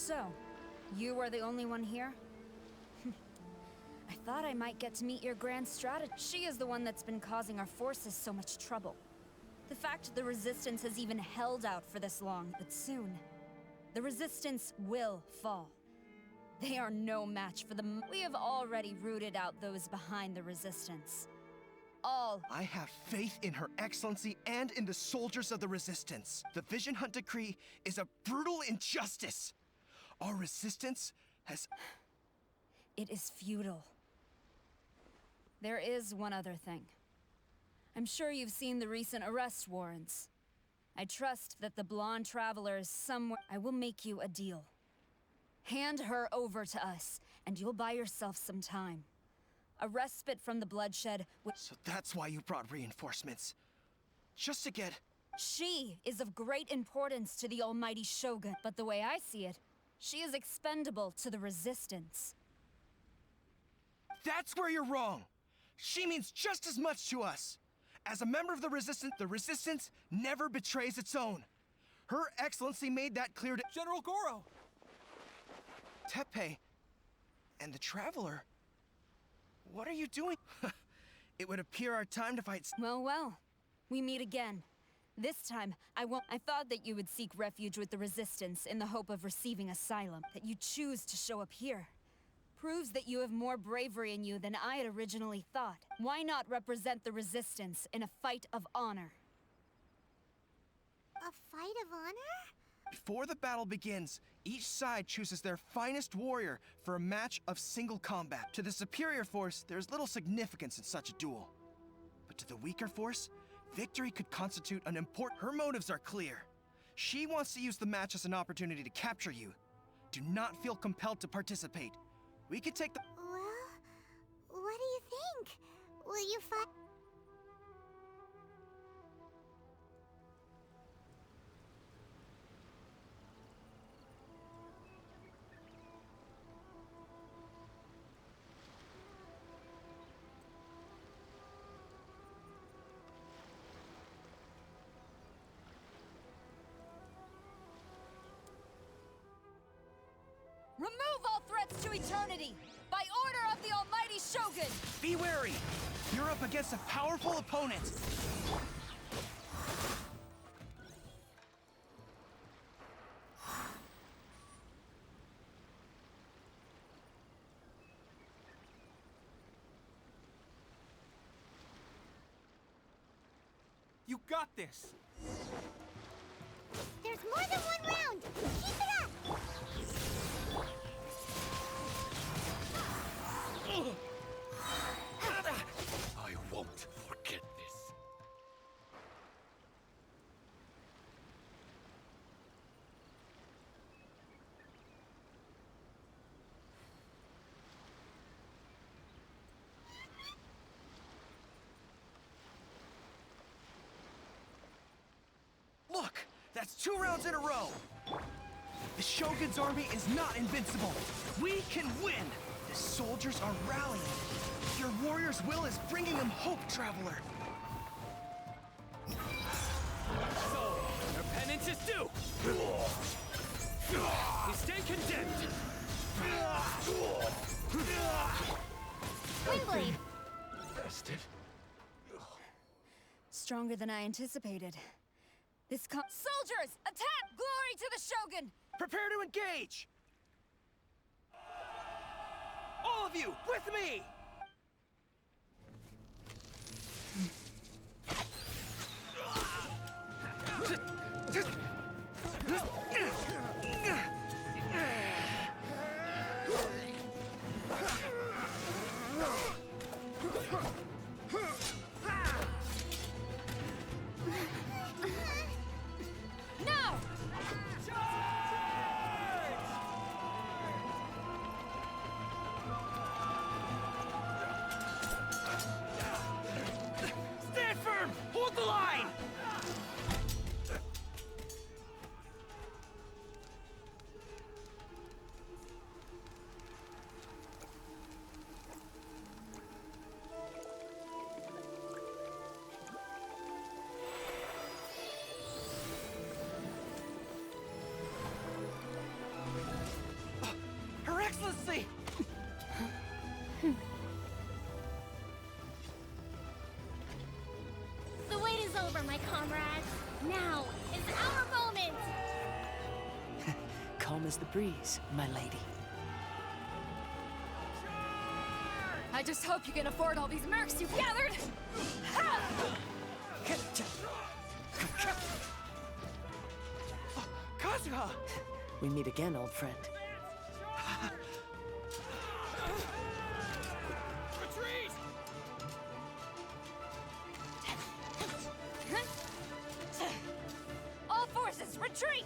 So, you are the only one here? I thought I might get to meet your grand strategist. She is the one that's been causing our forces so much trouble. The fact the Resistance has even held out for this long, but soon, the Resistance will fall. They are no match for the... We have already rooted out those behind the Resistance. All. I have faith in Her Excellency and in the soldiers of the Resistance. The Vision Hunt Decree is a brutal injustice. Our Resistance has... It is futile. There is one other thing. I'm sure you've seen the recent arrest warrants. I trust that the blonde traveler is somewhere. I will make you a deal. Hand her over to us, and you'll buy yourself some time. A respite from the bloodshed. So that's why you brought reinforcements. Just to get... She is of great importance to the almighty Shogun, but the way I see it, she is expendable to the Resistance. That's where you're wrong! She means just as much to us! As a member of the Resistance never betrays its own. Her Excellency made that clear to General Goro! Teppei and the Traveler. What are you doing? It would appear our time to fight... Well, we meet again. This time, I won't... I thought that you would seek refuge with the Resistance in the hope of receiving asylum. That you choose to show up here proves that you have more bravery in you than I had originally thought. Why not represent the Resistance in a fight of honor? A fight of honor? Before the battle begins, each side chooses their finest warrior for a match of single combat. To the superior force, there's little significance in such a duel. But to the weaker force, victory could constitute an important... Her motives are clear. She wants to use the match as an opportunity to capture you. Do not feel compelled to participate. We could take the... Well, what do you think? Will you fight? Remove all threats to eternity! By order of the almighty Shogun! Be wary! You're up against a powerful opponent! You got this! There's more than one round! Keep it up! I won't forget this. Look! That's 2 rounds in a row! The Shogun's army is not invincible! We can win! The soldiers are rallying! Your warrior's will is bringing them hope, Traveler! So, your penance is due! You stand condemned! Windblade! Bested. Stronger than I anticipated. Soldiers! Attack! Glory to the Shogun! Prepare to engage! All of you, with me! Hold the line! calm as the breeze, my lady. I just hope you can afford all these mercs you've gathered! Ha! Kazuha! We meet again, old friend. Retreat! All forces, retreat!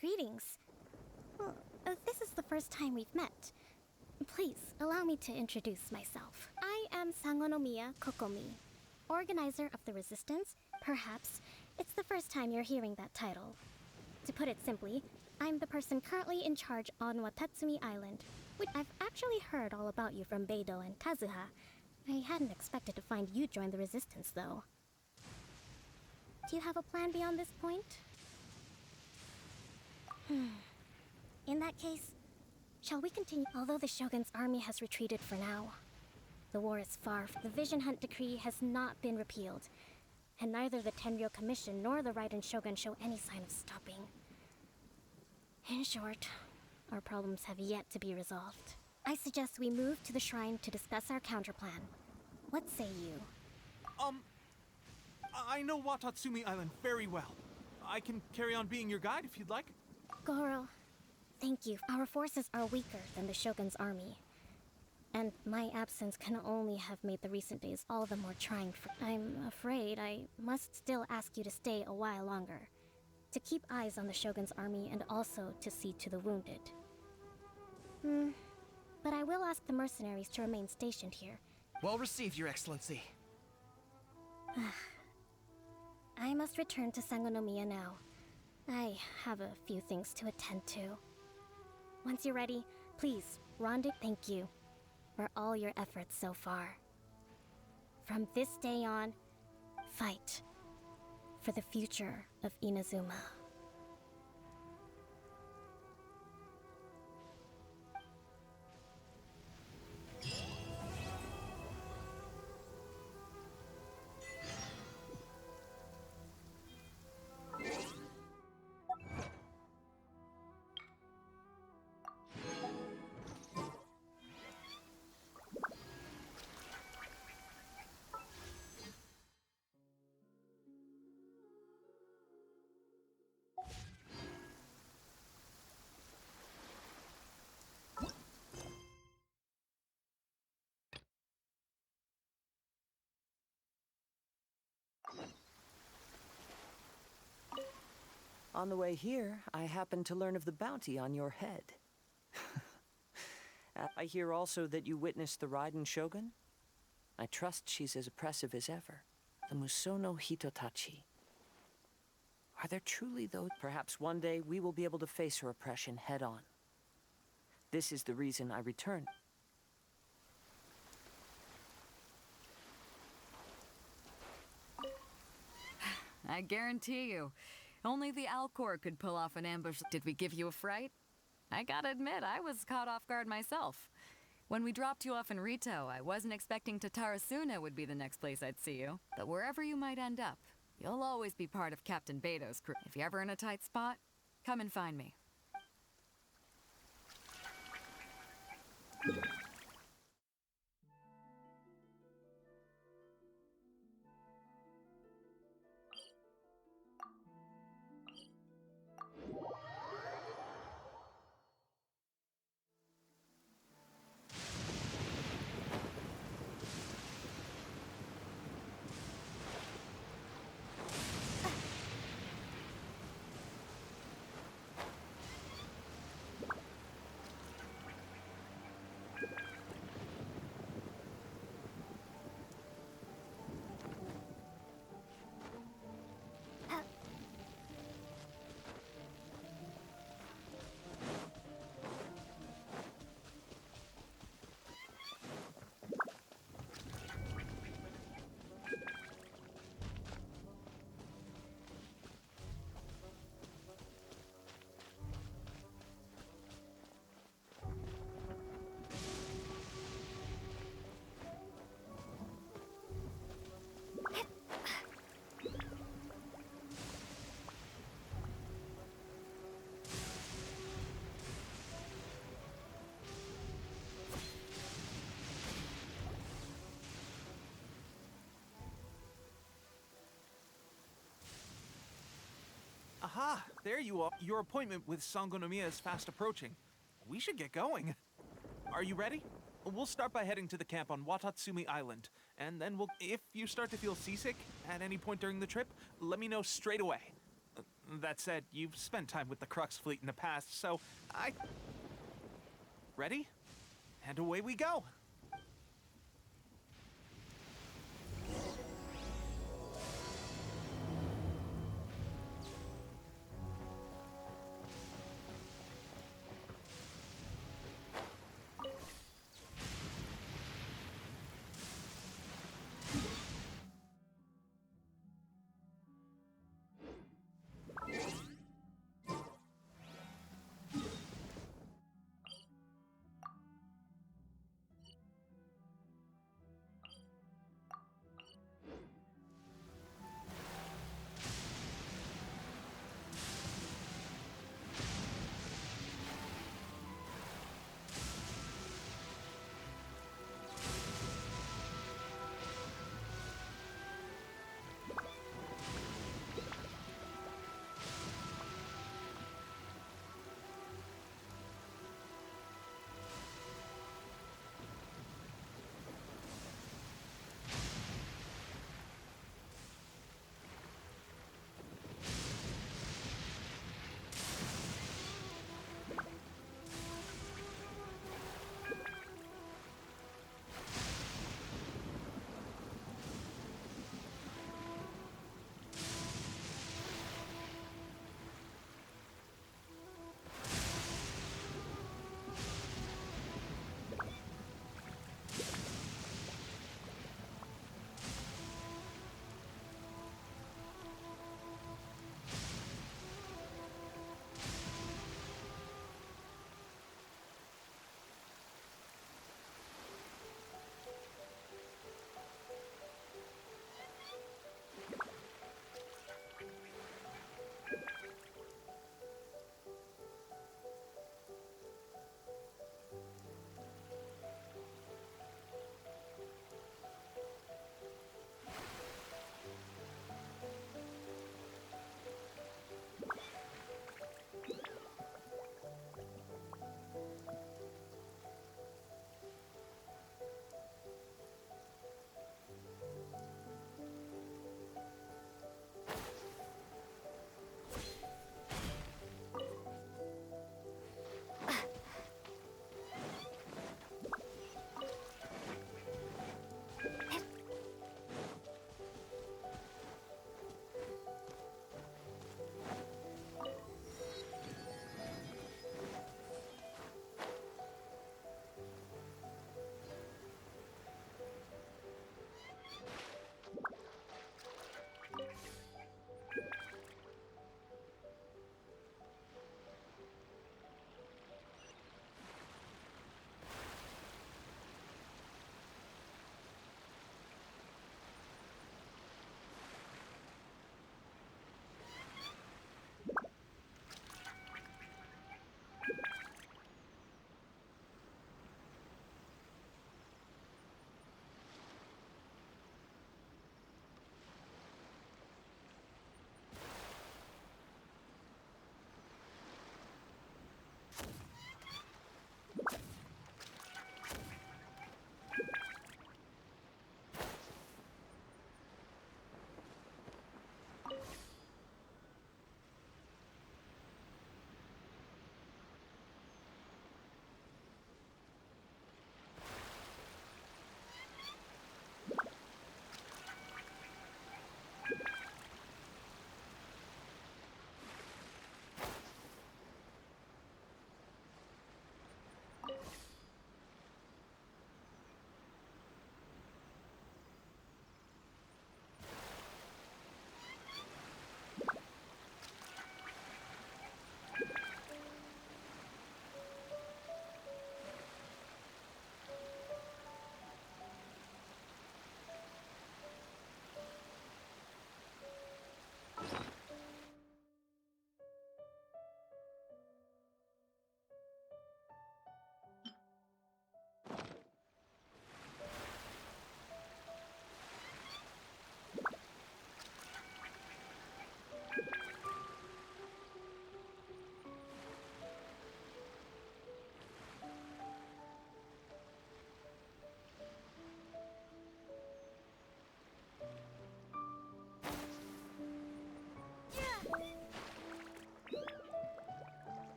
Greetings. Well, this is the first time we've met. Please, allow me to introduce myself. I am Sangonomiya Kokomi, organizer of the Resistance. Perhaps it's the first time you're hearing that title. To put it simply, I'm the person currently in charge on Watatsumi Island, which I've actually heard all about you from Beidou and Kazuha. I hadn't expected to find you join the Resistance, though. Do you have a plan beyond this point? In that case, shall we continue? Although the Shogun's army has retreated for now, the war is far. The Vision Hunt Decree has not been repealed, and neither the Tenryo Commission nor the Raiden Shogun show any sign of stopping. In short, our problems have yet to be resolved. I suggest we move to the shrine to discuss our counterplan. What say you? I know Watatsumi Island very well. I can carry on being your guide if you'd like. Goro, thank you. Our forces are weaker than the Shogun's army. And my absence can only have made the recent days all the more trying for... I'm afraid I must still ask you to stay a while longer. To keep eyes on the Shogun's army and also to see to the wounded. But I will ask the mercenaries to remain stationed here. Well received, Your Excellency. I must return to Sangonomiya now. I have a few things to attend to. Once you're ready, please, rendezvous. Thank you for all your efforts so far. From this day on, fight for the future of Inazuma. On the way here, I happened to learn of the bounty on your head. I hear also that you witnessed the Raiden Shogun. I trust she's as oppressive as ever. The Musono Hitotachi. Are there truly those? Perhaps one day we will be able to face her oppression head on. This is the reason I returned. I guarantee you, only the Alcor could pull off an ambush. Did we give you a fright? I gotta admit, I was caught off guard myself. When we dropped you off in Rito, I wasn't expecting Tatarasuna would be the next place I'd see you. But wherever you might end up, you'll always be part of Captain Beidou's crew. If you're ever in a tight spot, come and find me. Aha, there you are. Your appointment with Sangonomiya is fast approaching. We should get going. Are you ready? We'll start by heading to the camp on Watatsumi Island, and then if you start to feel seasick at any point during the trip, let me know straight away. That said, you've spent time with the Crux fleet in the past, so Ready? And away we go!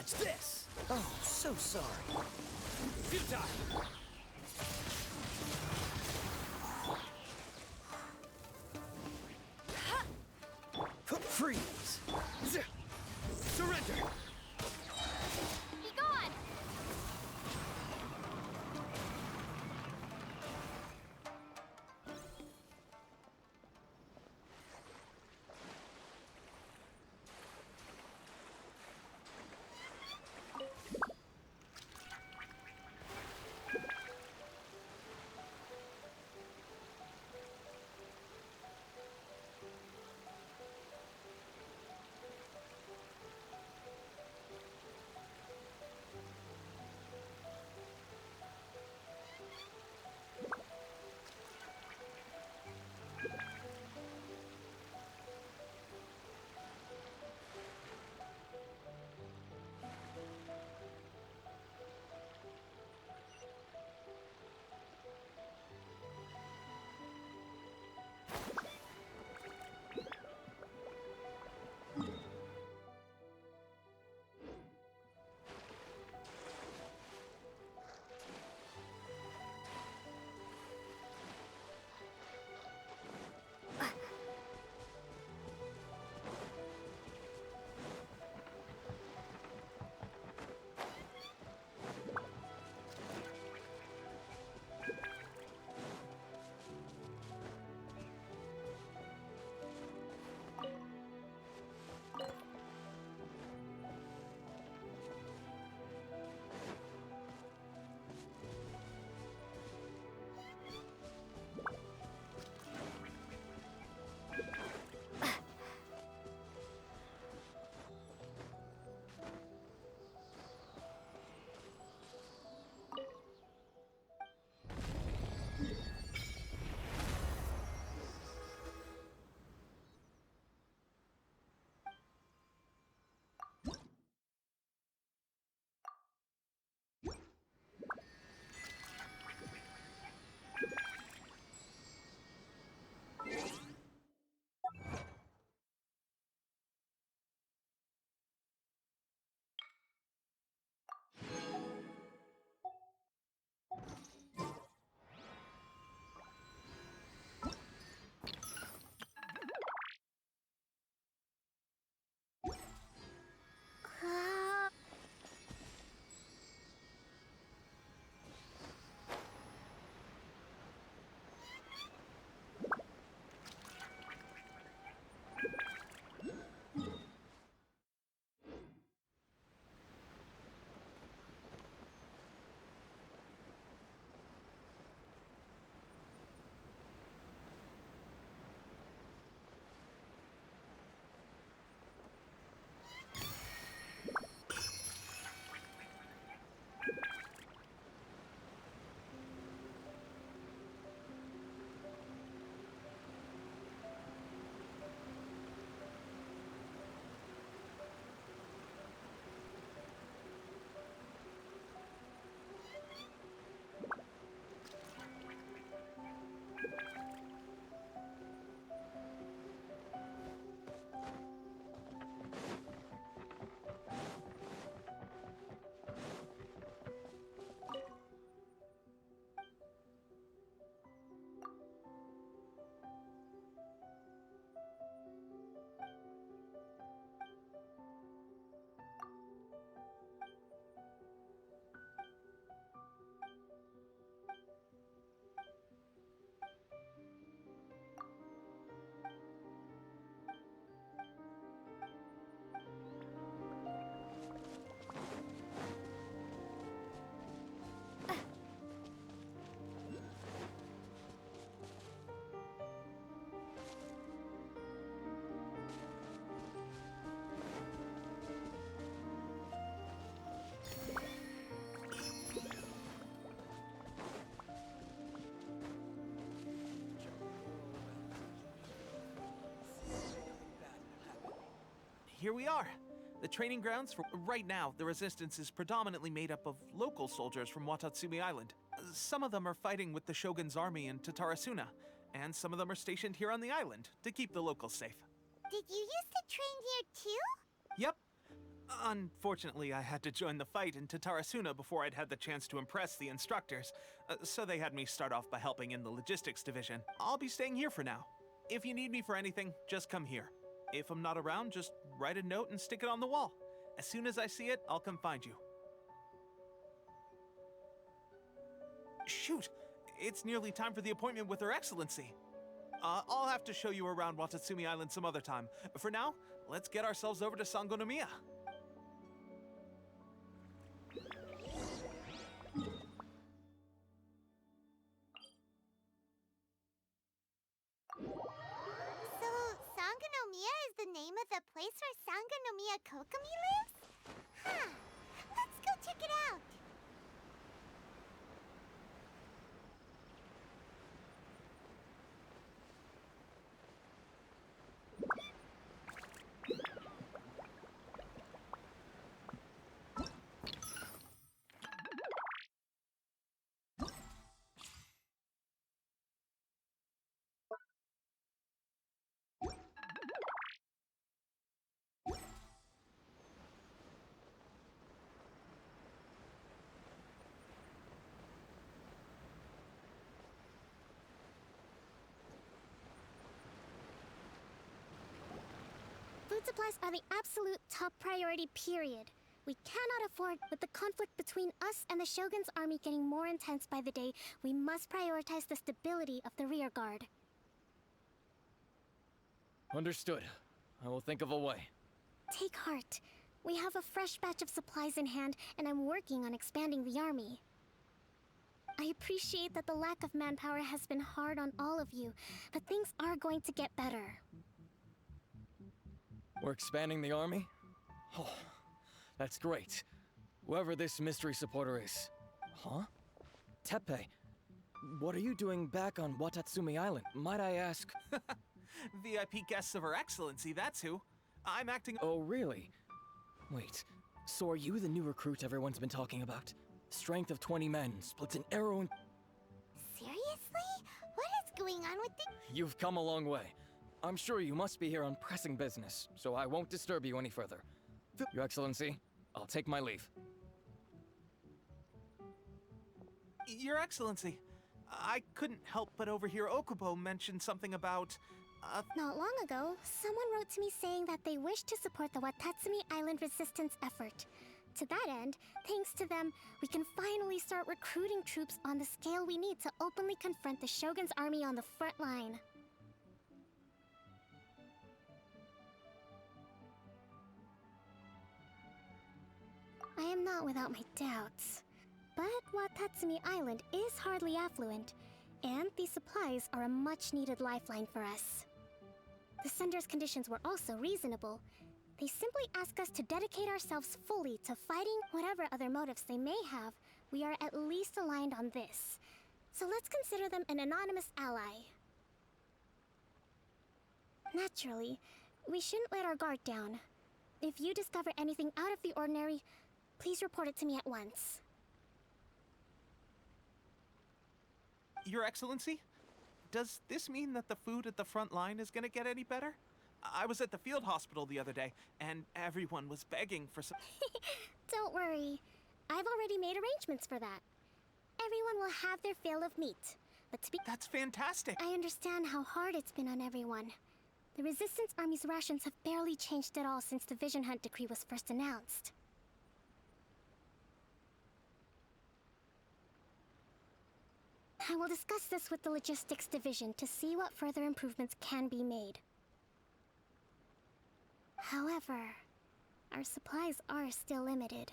What's this? Oh, so sorry. Futile! Freeze! Surrender! Be gone! Here we are. The training grounds for right now, the resistance is predominantly made up of local soldiers from Watatsumi Island. Some of them are fighting with the Shogun's army in Tatarasuna, and some of them are stationed here on the island to keep the locals safe. Did you used to train here too? Yep. Unfortunately, I had to join the fight in Tatarasuna before I'd had the chance to impress the instructors, so they had me start off by helping in the logistics division. I'll be staying here for now. If you need me for anything, just come here. If I'm not around, just write a note and stick it on the wall. As soon as I see it, I'll come find you. Shoot! It's nearly time for the appointment with Her Excellency. I'll have to show you around Watatsumi Island some other time. For now, let's get ourselves over to Sangonomiya. So, Sangonomiya is the name of the place where Sangonomiya Kokomi lives? Huh. Let's go check it out. Food supplies are the absolute top priority, period. We cannot afford, with the conflict between us and the Shogun's army getting more intense by the day, we must prioritize the stability of the rear guard. Understood. I will think of a way. Take heart. We have a fresh batch of supplies in hand, and I'm working on expanding the army. I appreciate that the lack of manpower has been hard on all of you, but things are going to get better. We're expanding the army? Oh, that's great. Whoever this mystery supporter is. Huh? Teppei, what are you doing back on Watatsumi Island? Might I ask? VIP guests of Her Excellency, that's who. I'm acting. Oh, really? Wait, so are you the new recruit everyone's been talking about? Strength of 20 men, splits an arrow and... Seriously? What is going on with the... You've come a long way. I'm sure you must be here on pressing business, so I won't disturb you any further. Your Excellency, I'll take my leave. Your Excellency, I couldn't help but overhear Okubo mention something about... Not long ago, someone wrote to me saying that they wish to support the Watatsumi Island resistance effort. To that end, thanks to them, we can finally start recruiting troops on the scale we need to openly confront the Shogun's army on the front line. I am not without my doubts. But Watatsumi Island is hardly affluent, and these supplies are a much-needed lifeline for us. The sender's conditions were also reasonable. They simply ask us to dedicate ourselves fully to fighting whatever other motives they may have. We are at least aligned on this. So let's consider them an anonymous ally. Naturally, we shouldn't let our guard down. If you discover anything out of the ordinary, please report it to me at once. Your Excellency? Does this mean that the food at the front line is gonna get any better? I was at the field hospital the other day, and everyone was begging for some... Don't worry. I've already made arrangements for that. Everyone will have their fill of meat. But to be... That's fantastic! I understand how hard it's been on everyone. The Resistance Army's rations have barely changed at all since the Vision Hunt decree was first announced. I will discuss this with the Logistics Division to see what further improvements can be made. However, our supplies are still limited.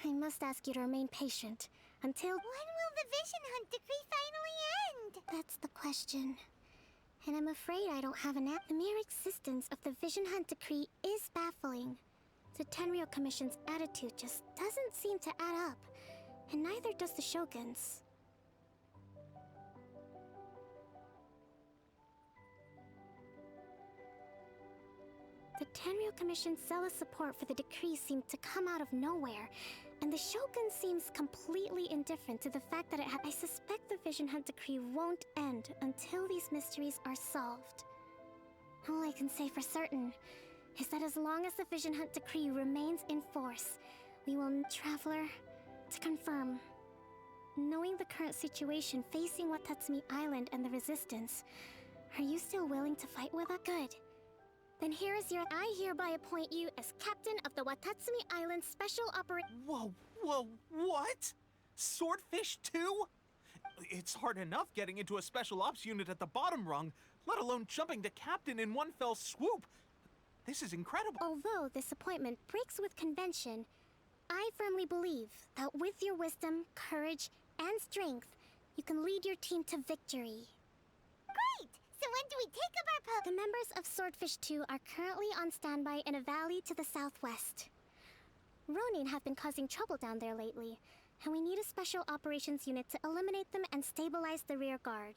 I must ask you to remain patient until... When will the Vision Hunt decree finally end? That's the question. And I'm afraid I don't have an answer. The mere existence of the Vision Hunt decree is baffling. The Tenryou Commission's attitude just doesn't seem to add up, and neither does the Shogun's. The Tenryou Commission's zealous support for the decree seemed to come out of nowhere, and the Shogun seems completely indifferent to the fact that I suspect the Vision Hunt decree won't end until these mysteries are solved. All I can say for certain is that as long as the Vision Hunt Decree remains in force, we will... Traveler, to confirm, knowing the current situation facing Watatsumi Island and the Resistance, are you still willing to fight with us? Good. Then here is your... I hereby appoint you as Captain of the Watatsumi Island Special Operation... Whoa, what? Swordfish 2? It's hard enough getting into a special ops unit at the bottom rung, let alone jumping to captain in one fell swoop. This is incredible. Although this appointment breaks with convention, I firmly believe that with your wisdom, courage, and strength, you can lead your team to victory. Great! So when do we take up our The members of Swordfish 2 are currently on standby in a valley to the southwest. Ronin have been causing trouble down there lately, and we need a special operations unit to eliminate them and stabilize the rear guard.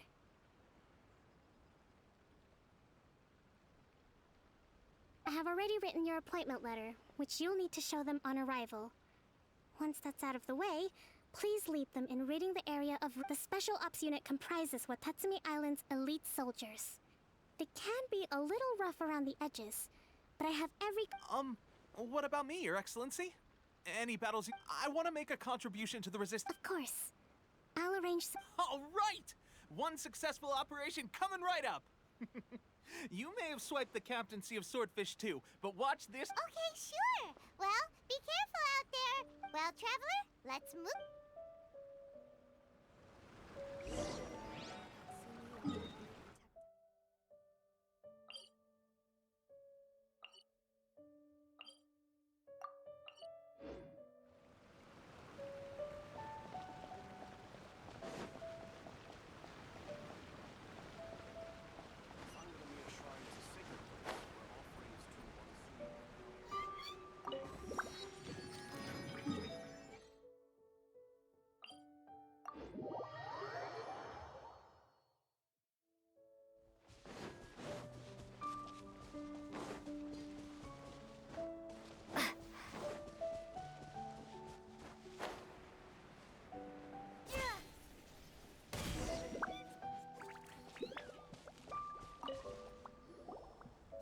I have already written your appointment letter, which you'll need to show them on arrival. Once that's out of the way, please lead them in ridding the area of... The Special Ops Unit comprises Watatsumi Island's elite soldiers. They can be a little rough around the edges, but I have every... What about me, Your Excellency? Any battles I want to make a contribution to the resistance. Of course. I'll arrange some... All right! One successful operation coming right up! You may have swiped the captaincy of Swordfish 2, but watch this. Okay, sure. Well, be careful out there. Well, Traveler, let's move.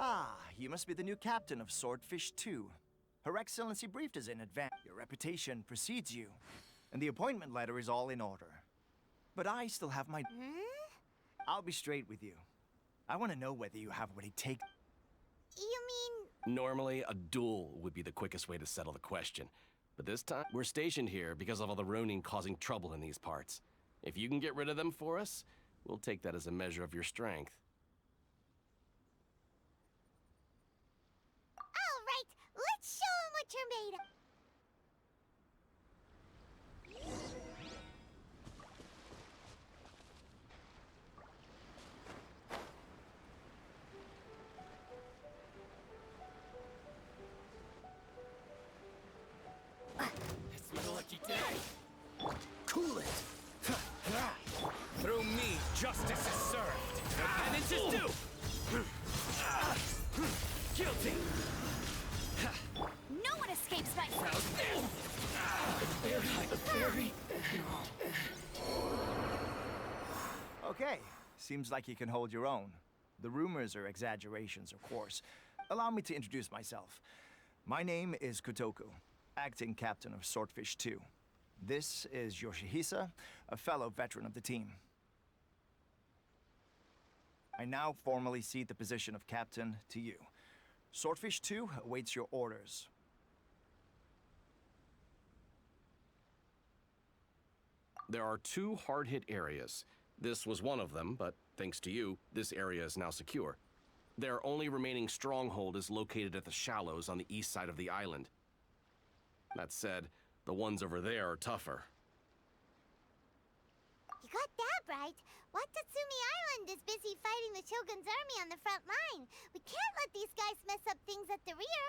Ah, you must be the new captain of Swordfish 2. Her Excellency briefed us in advance. Your reputation precedes you, and the appointment letter is all in order. But I still have my... I'll be straight with you. I want to know whether you have what it takes. You mean... Normally, a duel would be the quickest way to settle the question. But this time, we're stationed here because of all the Ronin causing trouble in these parts. If you can get rid of them for us, we'll take that as a measure of your strength. All right, let's show 'em what you're made of. It's your lucky day. Cool it. Through me, justice is served. What penances do? Guilty. No one escapes my Okay, seems like you can hold your own. The rumors are exaggerations, of course. Allow me to introduce myself. My name is Kotoku, acting captain of Swordfish 2. This is Yoshihisa, a fellow veteran of the team. I now formally cede the position of captain to you. Swordfish 2 awaits your orders. There are 2 hard-hit areas. This was one of them, but thanks to you, this area is now secure. Their only remaining stronghold is located at the shallows on the east side of the island. That said, the ones over there are tougher. You got that right. Watatsumi Island is busy fighting the Shogun's army on the front line. We can't let these guys mess up things at the rear.